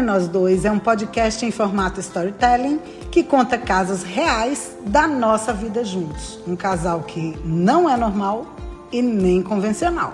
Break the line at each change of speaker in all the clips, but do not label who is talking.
Nós Dois é um podcast em formato storytelling que conta casos reais da nossa vida juntos. Um casal que não é normal e nem convencional.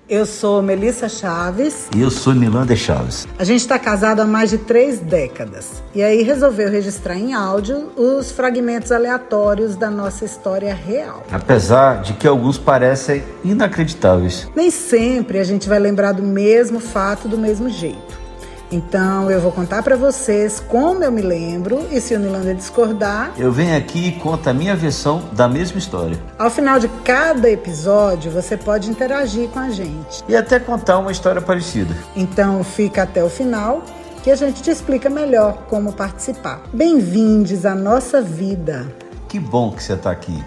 Eu sou Melissa Chaves.
E eu sou Nilande Chaves.
A gente está casado há mais de 3 décadas. E aí resolveu registrar em áudio os fragmentos aleatórios da nossa história real.
Apesar de que alguns parecem inacreditáveis.
Nem sempre a gente vai lembrar do mesmo fato do mesmo jeito. Então eu vou contar para vocês como eu me lembro e se o Nilande discordar,
eu venho aqui e conto a minha versão da mesma história.
Ao final de cada episódio você pode interagir com a gente.
E até contar uma história parecida.
Então fica até o final que a gente te explica melhor como participar. Bem-vindos à nossa vida.
Que bom que você está aqui.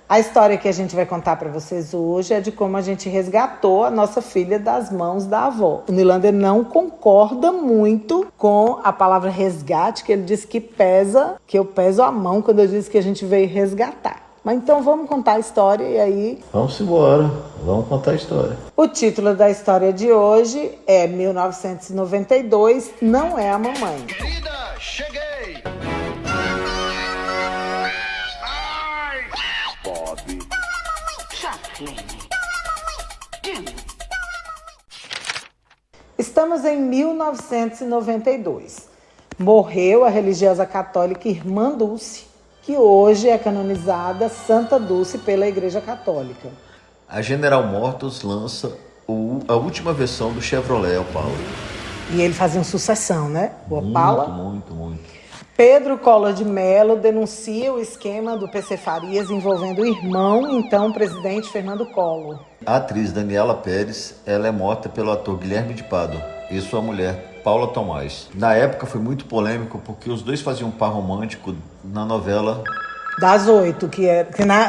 A história que a gente vai contar para vocês hoje é de como a gente resgatou a nossa filha das mãos da avó. O Nilander não concorda muito com a palavra resgate, que ele disse que eu peso a mão quando eu disse que a gente veio resgatar. Mas então vamos contar a história e aí...
Vamos embora, vamos contar a história.
O título da história de hoje é 1992, Não é a Mamãe.
Querida, cheguei!
Estamos em 1992. Morreu a religiosa católica Irmã Dulce, que hoje é canonizada Santa Dulce pela Igreja Católica.
A General Motors lança a última versão do Chevrolet Opala.
E ele fazia uma sucessão, né? O Opala.
Muito.
Pedro Collor de Mello denuncia o esquema do PC Farias envolvendo o irmão, então presidente Fernando Collor.
A atriz Daniela Pérez, ela é morta pelo ator Guilherme de Pádua e sua mulher, Paula Tomás. Na época foi muito polêmico porque os dois faziam um par romântico na novela...
Das 8,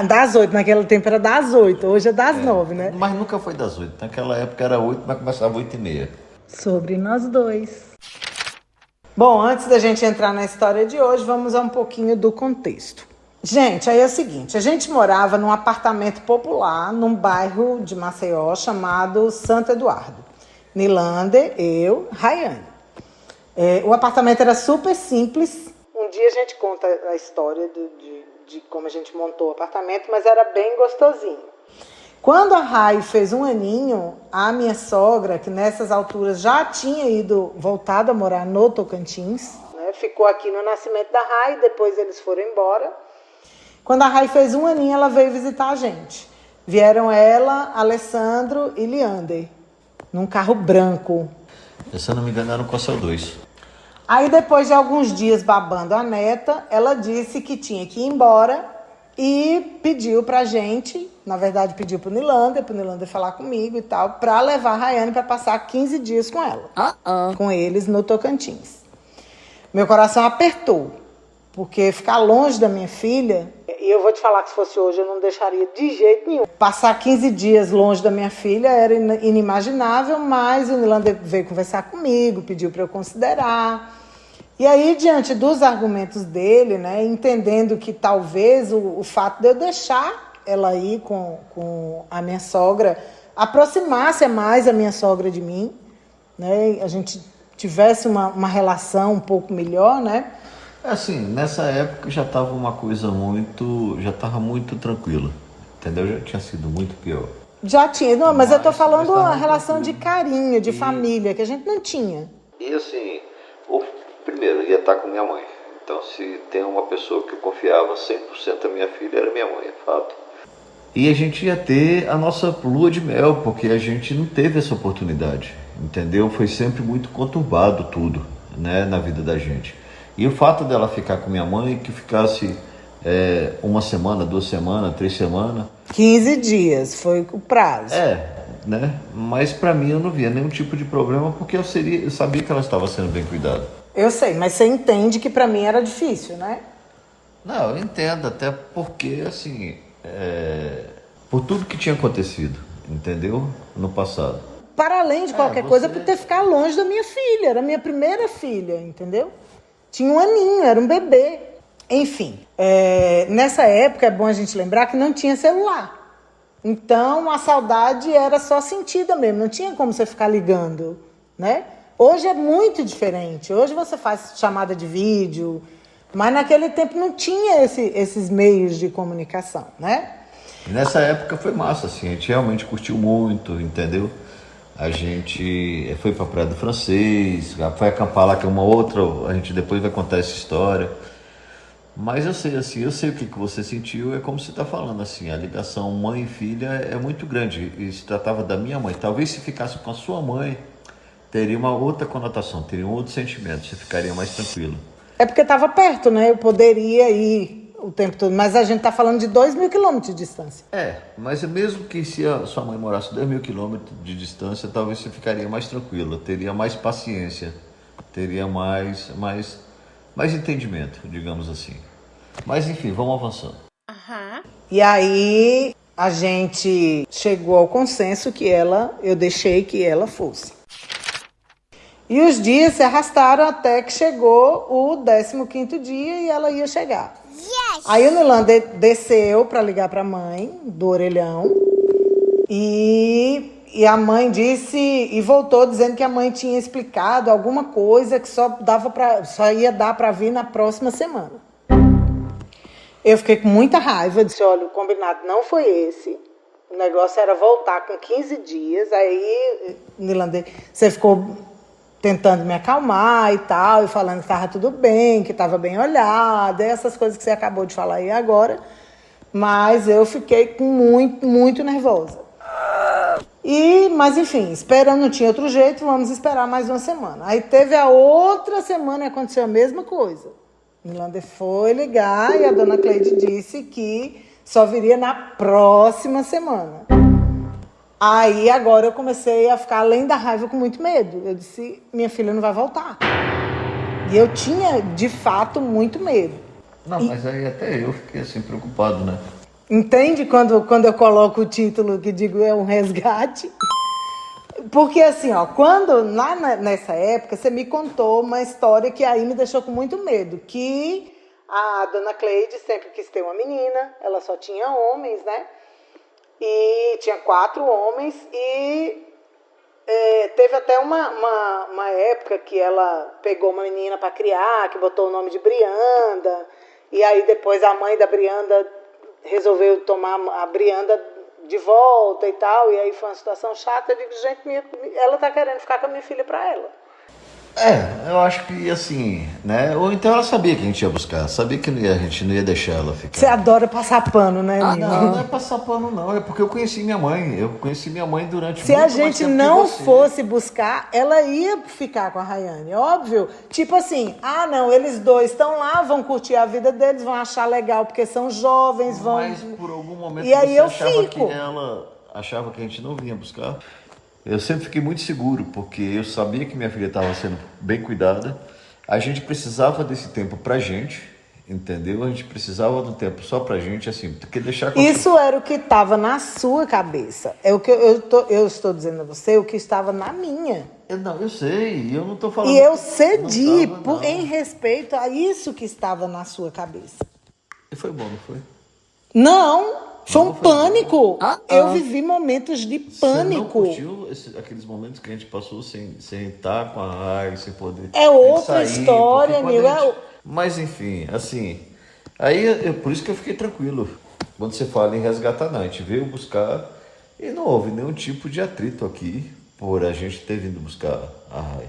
das 8, naquele tempo era das 8, hoje é das 9, né?
Mas nunca foi das 8, naquela época era 8, mas começava 8h30.
Sobre nós dois. Bom, antes da gente entrar na história de hoje, vamos a um pouquinho do contexto. Gente, aí é o seguinte, a gente morava num apartamento popular, num bairro de Maceió, chamado Santo Eduardo. Nilander, eu, Rayane. O apartamento era super simples. Um dia a gente conta a história de como a gente montou o apartamento, mas era bem gostosinho. Quando a Rai fez 1 aninho, a minha sogra, que nessas alturas já tinha voltado a morar no Tocantins, né, ficou aqui no nascimento da Rai, depois eles foram embora. Quando a Rai fez 1 aninho, ela veio visitar a gente. Vieram ela, Alessandro e Leander, num carro branco.
Se eu não me engano, era um Corcel 2.
Aí, depois de alguns dias babando a neta, ela disse que tinha que ir embora e pediu pra gente, na verdade pediu pro Nilander falar comigo e tal, pra levar a Rayane pra passar 15 dias com ela, com eles no Tocantins. Meu coração apertou, porque ficar longe da minha filha, e eu vou te falar que se fosse hoje eu não deixaria de jeito nenhum. Passar 15 dias longe da minha filha era inimaginável, mas o Nilander veio conversar comigo, pediu pra eu considerar. E aí, diante dos argumentos dele, né, entendendo que talvez o fato de eu deixar ela ir com a minha sogra aproximasse mais a minha sogra de mim, né, a gente tivesse uma relação um pouco melhor, né?
Assim, nessa época já estava uma coisa já estava muito tranquila, entendeu? Já tinha sido muito pior.
Já tinha, não, mas eu tô falando uma relação de carinho, de família, que a gente não tinha.
E assim, primeiro, ia estar com minha mãe. Então, se tem uma pessoa que eu confiava 100% a minha filha, era minha mãe, é fato. E a gente ia ter a nossa lua de mel, porque a gente não teve essa oportunidade, entendeu? Foi sempre muito conturbado tudo, né, na vida da gente. E o fato dela ficar com minha mãe, que ficasse 1 semana, 2 semanas, 3 semanas...
15 dias foi o prazo.
Né? Mas pra mim eu não via nenhum tipo de problema, porque eu sabia que ela estava sendo bem cuidada.
Eu sei, mas você entende que pra mim era difícil, né?
Não, eu entendo, até porque, assim, por tudo que tinha acontecido, entendeu? No passado.
Para além de qualquer coisa, por ter ficado longe da minha filha, era a minha primeira filha, entendeu? Tinha 1 aninho, era um bebê. Enfim, nessa época é bom a gente lembrar que não tinha celular. Então a saudade era só sentida mesmo, não tinha como você ficar ligando, né? Hoje é muito diferente, hoje você faz chamada de vídeo, mas naquele tempo não tinha esses meios de comunicação, né?
Nessa época foi massa, assim, a gente realmente curtiu muito, entendeu? A gente foi pra Praia do Francês, foi acampar lá, que é uma outra, a gente depois vai contar essa história. Mas eu sei, assim, eu sei o que você sentiu, é como você está falando, assim, a ligação mãe e filha é muito grande, e se tratava da minha mãe. Talvez se ficasse com a sua mãe, teria uma outra conotação, teria um outro sentimento, você ficaria mais tranquilo.
É porque estava perto, né? Eu poderia ir o tempo todo, mas a gente está falando de 2.000 quilômetros de distância.
Mas mesmo que se a sua mãe morasse 2.000 quilômetros de distância, talvez você ficaria mais tranquilo, teria mais paciência, teria mais entendimento, digamos assim. Mas enfim, vamos avançando.
E aí a gente chegou ao consenso que eu deixei que ela fosse. E os dias se arrastaram até que chegou o 15º dia e ela ia chegar. Yes! Aí o Nilan desceu para ligar para a mãe do orelhão e a mãe disse e voltou dizendo que a mãe tinha explicado alguma coisa que só ia dar para vir na próxima semana. Eu fiquei com muita raiva, disse, olha, o combinado não foi esse, o negócio era voltar com 15 dias, aí, Nilandê, você ficou tentando me acalmar e tal, e falando que estava tudo bem, que estava bem olhada, essas coisas que você acabou de falar aí agora, mas eu fiquei muito, muito nervosa. Mas enfim, esperando, não tinha outro jeito, vamos esperar mais uma semana. Aí teve a outra semana e aconteceu a mesma coisa. Nilander foi ligar e a dona Cleide disse que só viria na próxima semana. Aí agora eu comecei a ficar além da raiva com muito medo. Eu disse, minha filha não vai voltar. E eu tinha, de fato, muito medo.
Não, mas aí até eu fiquei assim preocupado, né?
Entende quando eu coloco o título que digo é um resgate? Porque assim, ó, nessa época, você me contou uma história que aí me deixou com muito medo, que a dona Cleide sempre quis ter uma menina, ela só tinha homens, né? E tinha 4 homens e teve até uma época que ela pegou uma menina para criar, que botou o nome de Brianda, e aí depois a mãe da Brianda resolveu tomar a Brianda de volta e tal, e aí foi uma situação chata. Eu digo, gente, ela tá querendo ficar com a minha filha para ela.
Eu acho que assim, né? Ou então ela sabia que a gente ia buscar, sabia que a gente não ia deixar ela ficar.
Você adora passar pano, né, Nino?
Não é passar pano, não. É porque eu conheci minha mãe. Eu conheci minha mãe durante
Se a gente não fosse buscar, ela ia ficar com a Rayane, óbvio. Tipo assim, não, eles dois estão lá, vão curtir a vida deles, vão achar legal porque são jovens, vão...
Mas por algum momento
e aí
você
eu
achava
fico.
que ela achava que a gente não vinha buscar? Eu sempre fiquei muito seguro, porque eu sabia que minha filha estava sendo bem cuidada. A gente precisava desse tempo pra gente, entendeu? A gente precisava do tempo só pra gente, assim, porque deixar...
Isso era o que estava na sua cabeça. É o que eu estou dizendo a você, o que estava na minha.
Eu sei, eu não estou falando...
E eu cedi em respeito a isso que estava na sua cabeça.
E foi bom, não foi?
Não! Foi um pânico. Eu vivi momentos de pânico.
Você não curtiu aqueles momentos que a gente passou sem estar com a raiva, sem poder...
É outra história, Nil.
Mas enfim, assim... Aí, por isso que eu fiquei tranquilo. Quando você fala em resgatar, não, a gente veio buscar e não houve nenhum tipo de atrito aqui por a gente ter vindo buscar a Rai.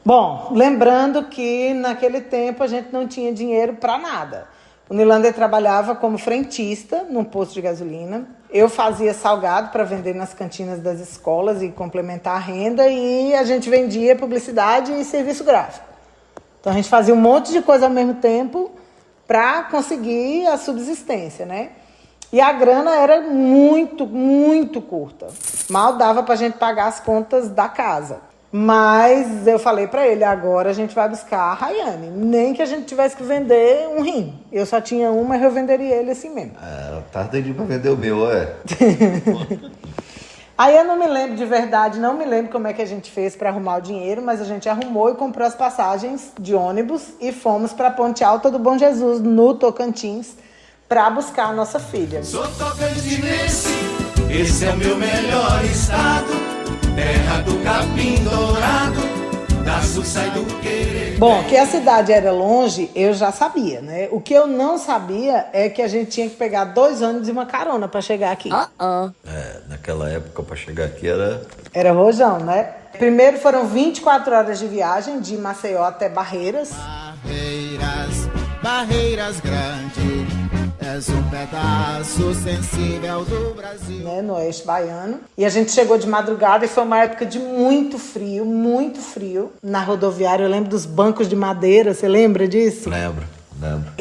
Bom, lembrando que naquele tempo a gente não tinha dinheiro para nada. O Nilander trabalhava como frentista num posto de gasolina. Eu fazia salgado para vender nas cantinas das escolas e complementar a renda. E a gente vendia publicidade e serviço gráfico. Então a gente fazia um monte de coisa ao mesmo tempo para conseguir a subsistência, né? E a grana era muito, muito curta. Mal dava para a gente pagar as contas da casa. Mas eu falei pra ele, agora a gente vai buscar a Rayane. Nem que a gente tivesse que vender um rim. Eu só tinha um, mas eu venderia ele assim mesmo.
Tardei pra vender o meu,
Aí eu não me lembro de verdade, não me lembro como é que a gente fez para arrumar o dinheiro, mas a gente arrumou e comprou as passagens de ônibus e fomos para Ponte Alta do Bom Jesus, no Tocantins, para buscar a nossa filha.
Sou tocantinense, esse é o meu melhor estado, terra do capim dourado, da suça e do querer.
Bom, que a cidade era longe, eu já sabia, né? O que eu não sabia é que a gente tinha que pegar 2 ônibus e uma carona para chegar aqui.
Naquela época, para chegar aqui
Era rojão, né? Primeiro foram 24 horas de viagem de Maceió até Barreiras.
Barreiras grandes, és um pedaço sensível do Brasil.
Né, no oeste baiano. E a gente chegou de madrugada e foi uma época de muito frio na rodoviária. Eu lembro dos bancos de madeira, você lembra disso?
Lembro.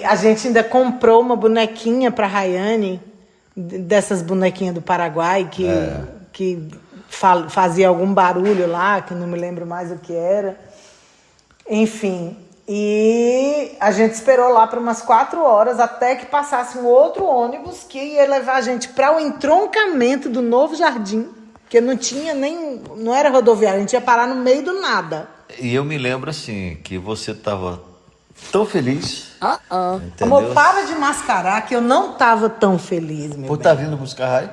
A gente ainda comprou uma bonequinha para Rayane, dessas bonequinhas do Paraguai, que fazia algum barulho lá, que não me lembro mais o que era. Enfim, e a gente esperou lá por umas 4 horas até que passasse um outro ônibus que ia levar a gente para o entroncamento do Novo Jardim, que não era rodoviária, a gente ia parar no meio do nada.
E eu me lembro assim, que você tava tão feliz. Entendeu?
Amor, para de mascarar que eu não tava tão feliz, meu
Por
bem.
estar vindo buscar raio.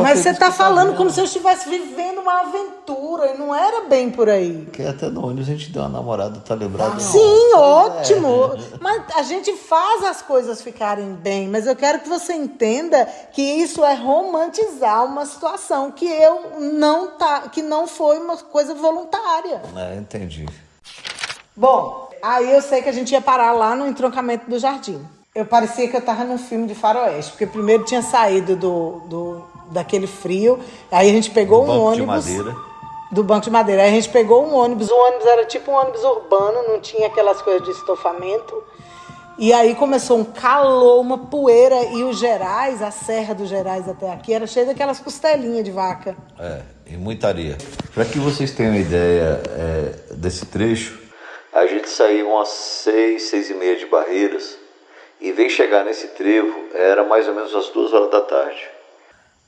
Mas você tá falando como se eu estivesse vivendo uma aventura, e não era bem por aí.
Porque até no ônibus a gente deu uma namorada, tá lembrado?
Sim, ótimo. Mas a gente faz as coisas ficarem bem, mas eu quero que você entenda que isso é romantizar uma situação que que não foi uma coisa voluntária.
Entendi.
Bom, aí eu sei que a gente ia parar lá no entroncamento do jardim. Eu parecia que eu tava num filme de faroeste, porque primeiro tinha saído daquele frio, aí a gente pegou um ônibus... Do banco de madeira. Aí a gente pegou um ônibus, o ônibus era tipo um ônibus urbano, não tinha aquelas coisas de estofamento. E aí começou um calor, uma poeira, e o Gerais, a serra do Gerais até aqui, era cheia daquelas costelinhas de vaca.
E muita areia. Para que vocês tenham uma ideia desse trecho, a gente saiu umas 6h30 de Barreiras, e veio chegar nesse trevo, era mais ou menos às 2 horas da tarde.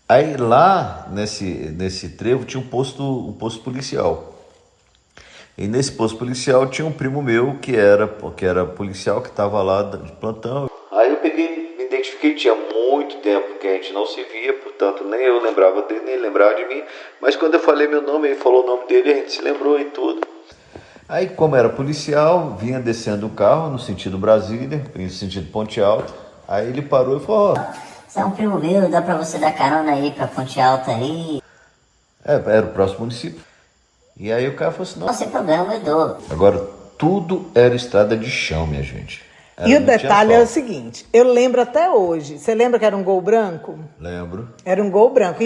Aí lá, nesse trevo, tinha um posto policial. E nesse posto policial tinha um primo meu que era policial, que estava lá de plantão. Aí eu peguei, me identifiquei, tinha muito tempo que a gente não se via, portanto nem eu lembrava dele, nem ele lembrava de mim. Mas quando eu falei meu nome, ele falou o nome dele, a gente se lembrou e tudo. Aí, como era policial, vinha descendo o carro no sentido Brasília, no sentido Ponte Alta. Aí ele parou e falou:
Você é um primo meu, dá pra você dar carona aí pra Ponte Alta aí?
Era o próximo município. E aí o cara falou assim:
Não, sem problema, eu dou.
Agora, tudo era estrada de chão, minha gente.
E o detalhe é o seguinte, eu lembro até hoje, você lembra que era um Gol branco?
Lembro.
Era um Gol branco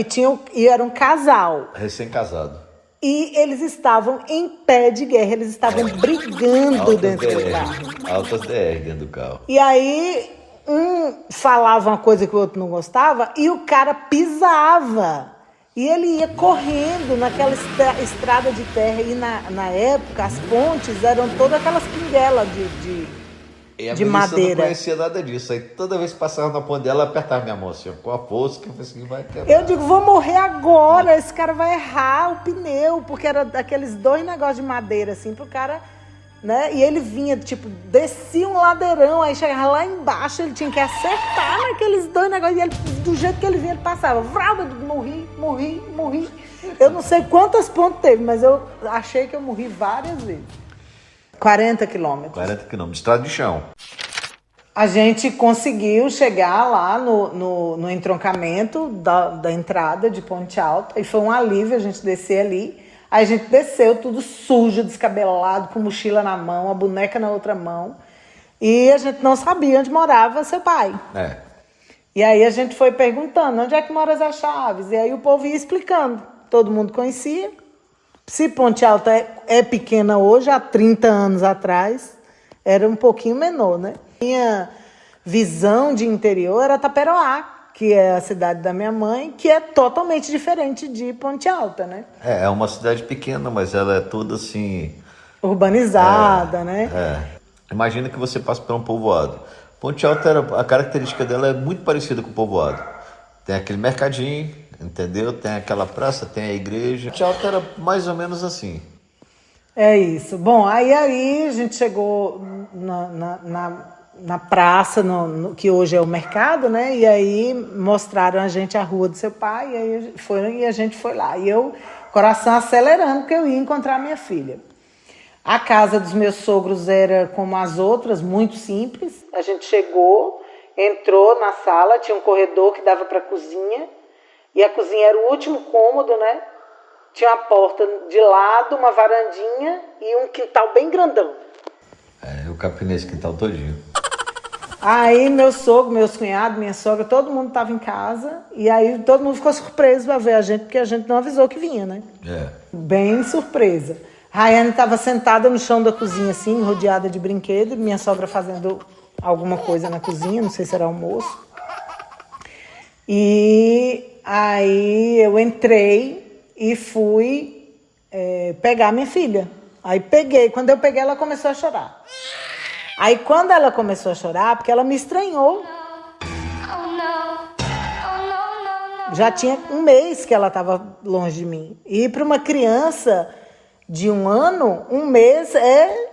e era um casal.
Recém-casado.
E eles estavam em pé de guerra, eles estavam brigando dentro do carro.
Altas DR dentro do carro.
E aí, um falava uma coisa que o outro não gostava e o cara pisava. E ele ia correndo naquela estrada de terra. E na época, as pontes eram todas aquelas pinguelas de madeira.
Eu não conhecia nada disso. Aí toda vez que passava na ponte dela, ela apertava minha mão assim, com a força, que eu falei assim, vai quebrar.
Eu digo, vou morrer agora, esse cara vai errar o pneu, porque era daqueles 2 negócios de madeira, assim, pro cara, né? E ele vinha, tipo, descia um ladeirão, aí chegava lá embaixo, ele tinha que acertar naqueles 2 negócios, e ele, do jeito que ele vinha, ele passava. Vralda, morri. Eu não sei quantas pontes teve, mas eu achei que eu morri várias vezes. 40 quilômetros.
40 quilômetros, estrada de chão.
A gente conseguiu chegar lá no entroncamento da entrada de Ponte Alta, e foi um alívio a gente descer ali. Aí a gente desceu tudo sujo, descabelado, com mochila na mão, a boneca na outra mão. E a gente não sabia onde morava seu pai. E aí a gente foi perguntando, onde é que mora Zé Chaves? E aí o povo ia explicando. Todo mundo conhecia. Se Ponte Alta é pequena hoje, há 30 anos atrás, era um pouquinho menor, né? Minha visão de interior era Taperoá, que é a cidade da minha mãe, que é totalmente diferente de Ponte Alta, né?
É uma cidade pequena, mas ela é toda assim...
urbanizada, né?
Imagina que você passa por um povoado. Ponte Alta, a característica dela é muito parecida com o povoado. Tem aquele mercadinho, entendeu? Tem aquela praça, tem a igreja. Alto era mais ou menos assim.
É isso. Bom, aí a gente chegou na praça, que hoje é o mercado, né? E aí mostraram a gente a rua do seu pai, e a gente foi lá. E eu, coração acelerando, porque eu ia encontrar minha filha. A casa dos meus sogros era como as outras, muito simples. A gente chegou, entrou na sala, tinha um corredor que dava para a cozinha, e a cozinha era o último cômodo, né? Tinha uma porta de lado, uma varandinha e um quintal bem grandão.
Eu capinei esse quintal todinho.
Aí meu sogro, meus cunhados, minha sogra, todo mundo estava em casa. E aí todo mundo ficou surpreso para ver a gente, porque a gente não avisou que vinha, né? Bem surpresa. Rayane estava sentada no chão da cozinha, assim, rodeada de brinquedo. Minha sogra fazendo alguma coisa na cozinha, não sei se era almoço. E aí eu entrei e fui pegar minha filha. Aí peguei. Quando eu peguei, ela começou a chorar. Aí quando ela começou a chorar, porque ela me estranhou. Já tinha um mês que ela estava longe de mim. E para uma criança de 1 ano, 1 mês é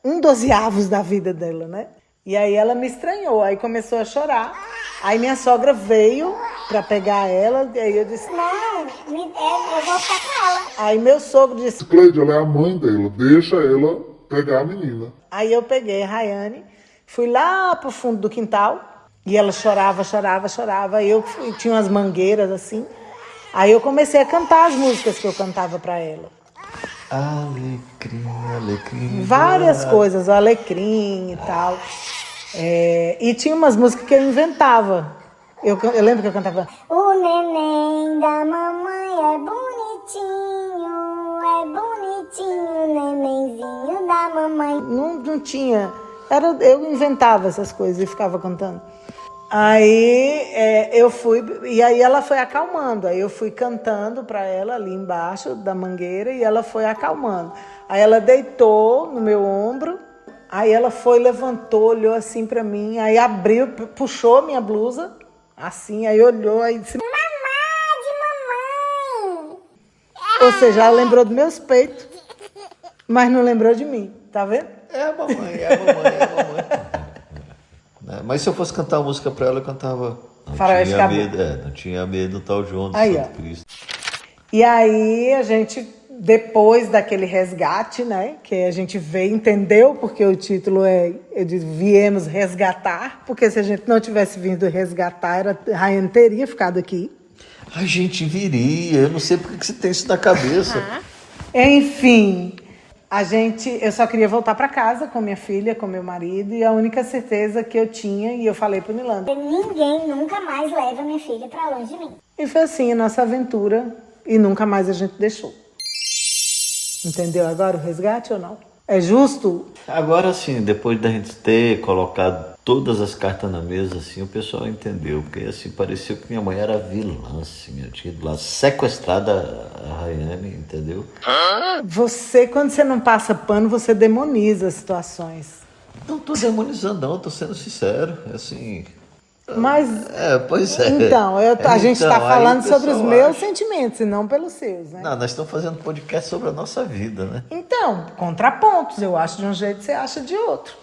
1/12 da vida dela, né? E aí ela me estranhou. Aí começou a chorar. Aí minha sogra veio para pegar ela. E aí eu disse...
Não, eu vou ficar com ela.
Aí meu sogro disse...
Cleide, ela é a mãe dela, deixa ela pegar a menina.
Aí eu peguei a Rayane, fui lá pro fundo do quintal, e ela chorava. Aí eu tinha umas mangueiras assim. Aí eu comecei a cantar as músicas que eu cantava para ela.
Alecrim, alecrim.
Várias coisas, o alecrim e tal. E tinha umas músicas que eu inventava. Eu lembro que eu cantava...
O neném da mamãe é bonitinho, nenenzinho da mamãe.
Não tinha... eu inventava essas coisas e ficava cantando. Aí eu fui... E aí ela foi acalmando. Aí eu fui cantando para ela ali embaixo da mangueira e ela foi acalmando. Aí ela deitou no meu ombro. Aí ela foi, levantou, olhou assim para mim. Aí abriu, puxou minha blusa. Assim, aí olhou, aí disse...
Mamãe.
Ou seja, ela lembrou dos meus peitos, mas não lembrou de mim, tá vendo?
É a mamãe. Mas se eu fosse cantar uma música pra ela, eu cantava...
Faroeste Caboclo.
Não tinha medo, tal João do
Aí,
Santo
ó.
Cristo.
E aí a gente, depois daquele resgate, né, que a gente veio, entendeu, porque o título eu disse, viemos resgatar, porque se a gente não tivesse vindo resgatar, a Rayane teria ficado aqui.
A gente viria, eu não sei por que você tem isso na cabeça.
Enfim, eu só queria voltar para casa com minha filha, com meu marido, e a única certeza que eu tinha, e eu falei pro Nilanda.
Ninguém nunca mais leva minha filha pra longe de mim.
E foi assim a nossa aventura, e nunca mais a gente deixou. Entendeu agora o resgate ou não? É justo?
Agora sim, depois da gente ter colocado todas as cartas na mesa, assim, o pessoal entendeu. Porque assim, pareceu que minha mãe era vilã, assim, eu tinha ido lá sequestrada a Rayane, entendeu?
Você, quando você não passa pano, você demoniza as situações.
Não tô demonizando, não, tô sendo sincero, assim...
Mas,
pois é.
então, a gente está falando sobre os meus
acha...
sentimentos e não pelos seus, né?
Não, nós estamos fazendo podcast sobre a nossa vida, né?
Então, contrapontos, eu acho de um jeito, você acha de outro.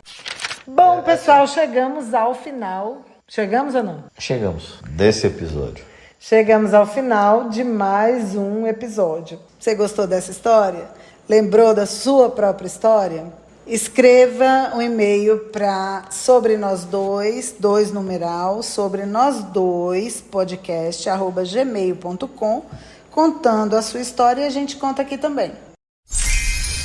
Bom, pessoal, chegamos ao final. Chegamos ou não?
Chegamos desse episódio.
Chegamos ao final de mais um episódio. Você gostou dessa história? Lembrou da sua própria história? Escreva um e-mail para sobrenós2podcast@gmail.com, contando a sua história, e a gente conta aqui também.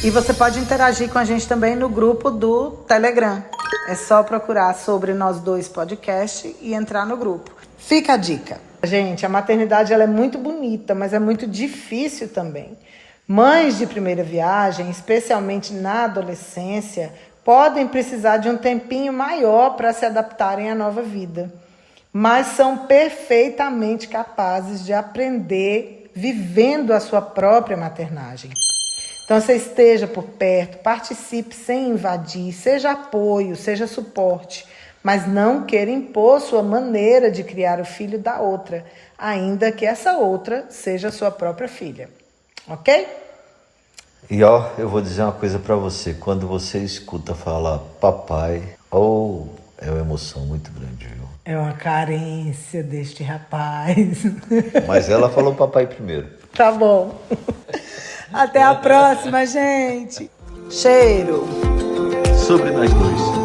E você pode interagir com a gente também no grupo do Telegram. É só procurar Sobre Nós Dois Podcast e entrar no grupo. Fica a dica. Gente, a maternidade ela é muito bonita, mas é muito difícil também. Mães de primeira viagem, especialmente na adolescência, podem precisar de um tempinho maior para se adaptarem à nova vida, mas são perfeitamente capazes de aprender vivendo a sua própria maternagem. Então, você esteja por perto, participe sem invadir, seja apoio, seja suporte, mas não queira impor sua maneira de criar o filho da outra, ainda que essa outra seja sua própria filha. Ok?
E ó, eu vou dizer uma coisa pra você. Quando você escuta falar papai, é uma emoção muito grande, viu?
É uma carência deste rapaz.
Mas ela falou papai primeiro.
Tá bom. Até a próxima, gente. Cheiro.
Sobre nós dois.